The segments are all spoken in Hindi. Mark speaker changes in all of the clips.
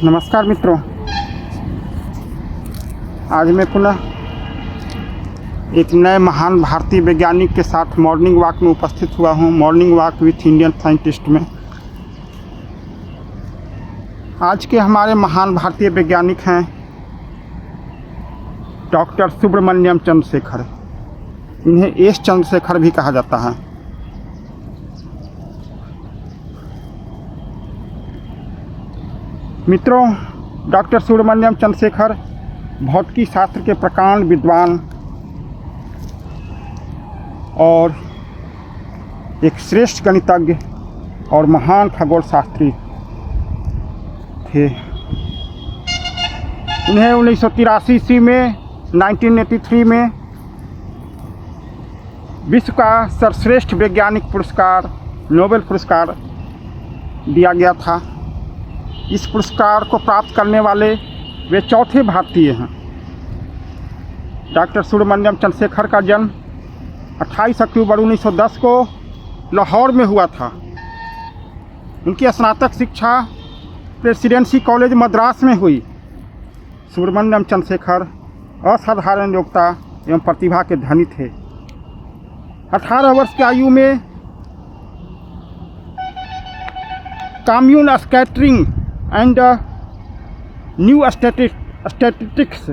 Speaker 1: नमस्कार मित्रों, आज मैं पुनः एक नए महान भारतीय वैज्ञानिक के साथ मॉर्निंग वॉक में उपस्थित हुआ हूँ। Morning walk with Indian scientist में आज के हमारे महान भारतीय वैज्ञानिक हैं डॉक्टर सुब्रमण्यम चंद्रशेखर। इन्हें एस चंद्रशेखर भी कहा जाता है। मित्रों, डॉक्टर सुब्रमण्यम चंद्रशेखर भौतिकी शास्त्र के प्रकांड विद्वान और एक श्रेष्ठ गणितज्ञ और महान खगोल शास्त्री थे। उन्हें 1983 ईस्वी में 1983 में विश्व का सर्वश्रेष्ठ वैज्ञानिक पुरस्कार नोबेल पुरस्कार दिया गया था। इस पुरस्कार को प्राप्त करने वाले वे चौथे भारतीय हैं। डॉक्टर सुब्रमण्यम चंद्रशेखर का जन्म 28 अक्टूबर 1910 को लाहौर में हुआ था। उनकी स्नातक शिक्षा प्रेसिडेंसी कॉलेज मद्रास में हुई। सुब्रमण्यम चंद्रशेखर असाधारण योग्यता एवं प्रतिभा के धनी थे। 18 वर्ष की आयु में commune scattering and new statistics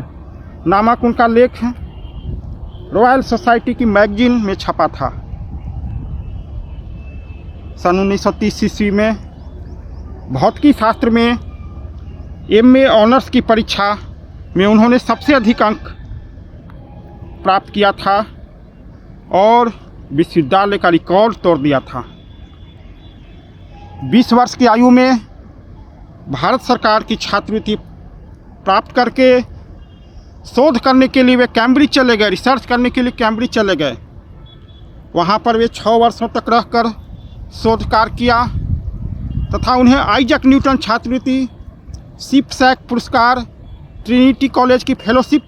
Speaker 1: नामक उनका लेख रॉयल सोसाइटी की मैगजीन में छपा था। सन 1930 ईस्वी में भौतिकी शास्त्र में एमए ऑनर्स की परीक्षा में उन्होंने सबसे अधिक अंक प्राप्त किया था और विश्वविद्यालय का रिकॉर्ड तोड़ दिया था। 20 वर्ष की आयु में भारत सरकार की छात्रवृत्ति प्राप्त करके शोध करने के लिए वे कैम्ब्रिज चले गए। रिसर्च करने के लिए कैम्ब्रिज चले गए। वहाँ पर वे 6 वर्षों तक रहकर शोध कार्य किया तथा उन्हें आइजैक न्यूटन छात्रवृत्ति, शिपसैक पुरस्कार, ट्रिनिटी कॉलेज की फेलोशिप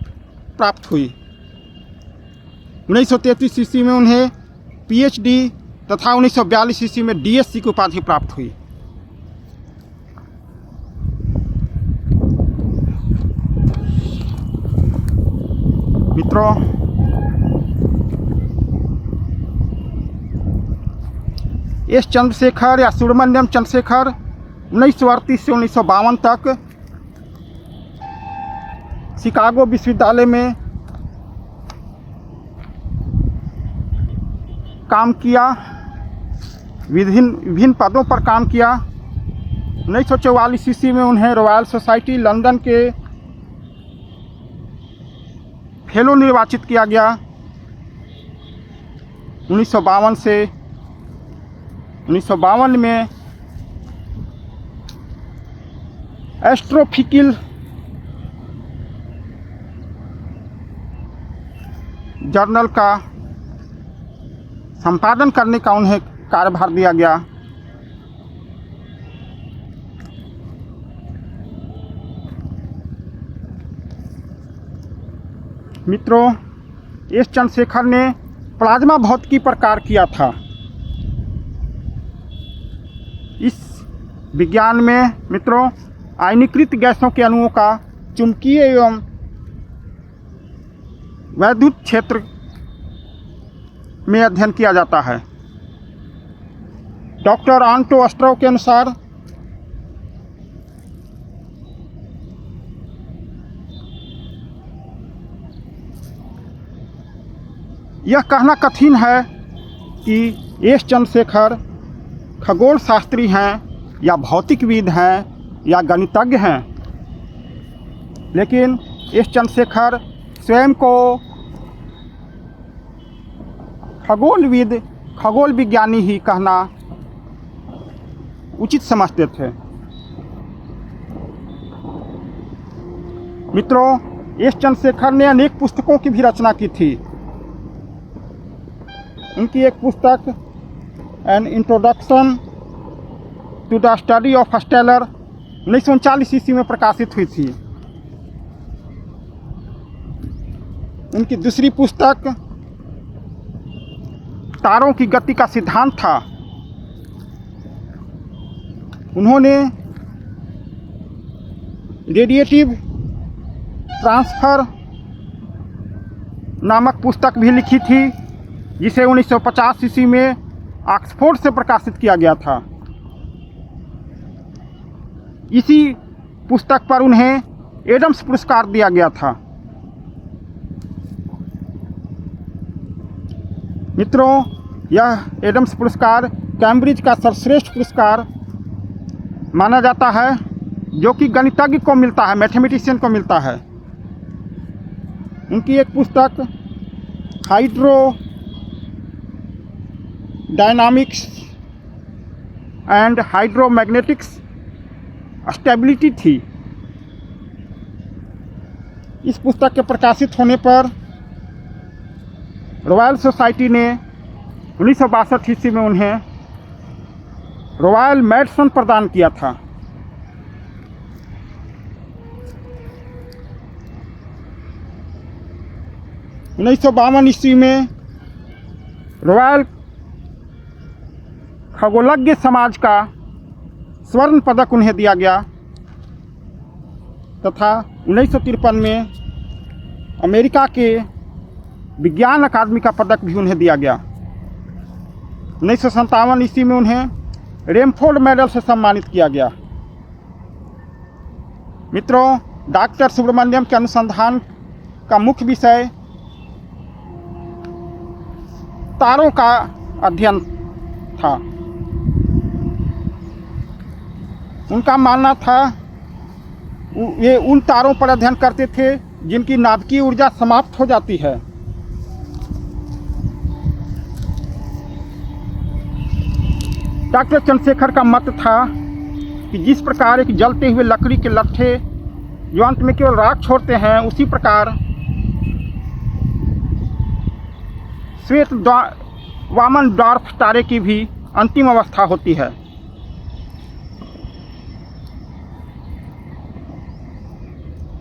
Speaker 1: प्राप्त हुई। 1933 ईस्वी में उन्हें पीएचडी तथा 1942 ईस्वी में डीएससी की उपाधि प्राप्त हुई। मित्रों, एस चंद्रशेखर या सुब्रमण्यम चंद्रशेखर 1938 से 1952 तक शिकागो विश्वविद्यालय में काम किया। विभिन्न पदों पर काम किया। 1944 ईस्वी में उन्हें रॉयल सोसाइटी लंदन के फेलो निर्वाचित किया गया। 1952 से 1952 में एस्ट्रोफिजिकल जर्नल का संपादन करने का उन्हें कार्यभार दिया गया। मित्रों, एस चंद्रशेखर ने प्लाज्मा भौतिकी पर कार्य किया था। इस विज्ञान में मित्रों आयनीकृत गैसों के अणुओं का चुंबकीय एवं वैद्युत क्षेत्र में अध्ययन किया जाता है। डॉक्टर आंटो एस्ट्रो के अनुसार यह कहना कठिन है कि एस चंद्रशेखर खगोल शास्त्री हैं या भौतिकविद हैं या गणितज्ञ हैं, लेकिन एस चंद्रशेखर स्वयं को खगोलविद, खगोल विज्ञानी ही कहना उचित समझते थे। मित्रों, एस चंद्रशेखर ने अनेक पुस्तकों की भी रचना की थी। उनकी एक पुस्तक an introduction to the study of stellar 1939 ईस्वी में प्रकाशित हुई थी। उनकी दूसरी पुस्तक तारों की गति का सिद्धांत था। उन्होंने रेडिएटिव ट्रांसफ़र नामक पुस्तक भी लिखी थी, जिसे 1950 ईस्वी में ऑक्सफोर्ड से प्रकाशित किया गया था। इसी पुस्तक पर उन्हें एडम्स पुरस्कार दिया गया था। मित्रों, यह एडम्स पुरस्कार कैम्ब्रिज का सर्वश्रेष्ठ पुरस्कार माना जाता है, जो कि गणितज्ञ को मिलता है, मैथमेटिशियन को मिलता है। उनकी एक पुस्तक हाइड्रो डायनामिक्स एंड हाइड्रोमैग्नेटिक्स स्टेबिलिटी थी। इस पुस्तक के प्रकाशित होने पर रॉयल सोसाइटी ने 1962 ईस्वी में उन्हें रॉयल मेडसन प्रदान किया था। उन्नीस सौ 52 ईस्वी में रॉयल खगोलज्ञ समाज का स्वर्ण पदक उन्हें दिया गया तथा 1953 में अमेरिका के विज्ञान अकादमी का पदक भी उन्हें दिया गया। 1957 ईस्वी में उन्हें रेमफोर्ड मेडल से सम्मानित किया गया। मित्रों, डॉक्टर सुब्रमण्यम के अनुसंधान का मुख्य विषय तारों का अध्ययन था। उनका मानना था ये उन तारों पर अध्ययन करते थे जिनकी नाभिकीय ऊर्जा समाप्त हो जाती है। डॉक्टर चंद्रशेखर का मत था कि जिस प्रकार एक जलते हुए लकड़ी के लट्ठे जो अंत में केवल राख छोड़ते हैं, उसी प्रकार श्वेत वामन ड्वार्फ तारे की भी अंतिम अवस्था होती है।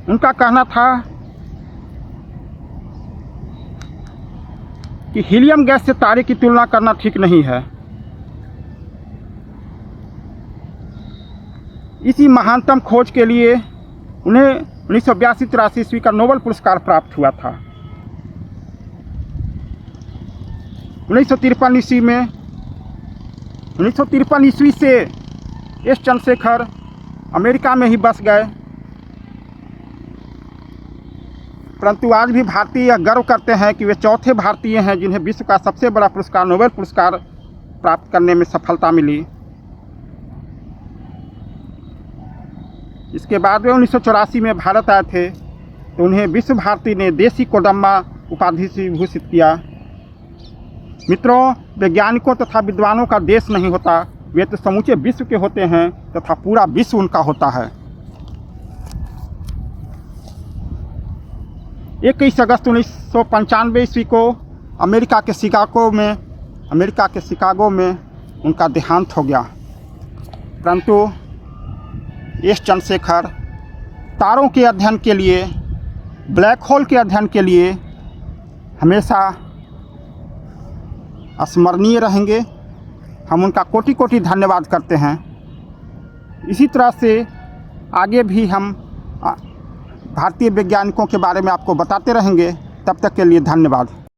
Speaker 1: उनका कहना था कि हीलियम गैस से तारे की तुलना करना ठीक नहीं है। इसी महानतम खोज के लिए उन्हें 1982-83 ईस्वी का नोबेल पुरस्कार प्राप्त हुआ था। 1953 ईस्वी में 1953 ईस्वी से एस चंद्रशेखर अमेरिका में ही बस गए, परंतु आज भी भारतीय गर्व करते हैं कि वे चौथे भारतीय हैं जिन्हें विश्व का सबसे बड़ा पुरस्कार नोबेल पुरस्कार प्राप्त करने में सफलता मिली। इसके बाद वे 1984 में भारत आए थे तो उन्हें विश्व भारती ने देसी कोडम्मा उपाधि से भूषित किया। मित्रों, वैज्ञानिकों तथा विद्वानों का देश नहीं होता, वे तो समूचे विश्व के होते हैं तथा पूरा विश्व उनका होता है। 21 अगस्त 1995 ईस्वी को अमेरिका के शिकागो में उनका देहांत हो गया। परंतु एस चंद्रशेखर तारों के अध्ययन के लिए, ब्लैक होल के अध्ययन के लिए हमेशा स्मरणीय रहेंगे। हम उनका कोटि कोटि धन्यवाद करते हैं। इसी तरह से आगे भी हम भारतीय वैज्ञानिकों के बारे में आपको बताते रहेंगे। तब तक के लिए धन्यवाद।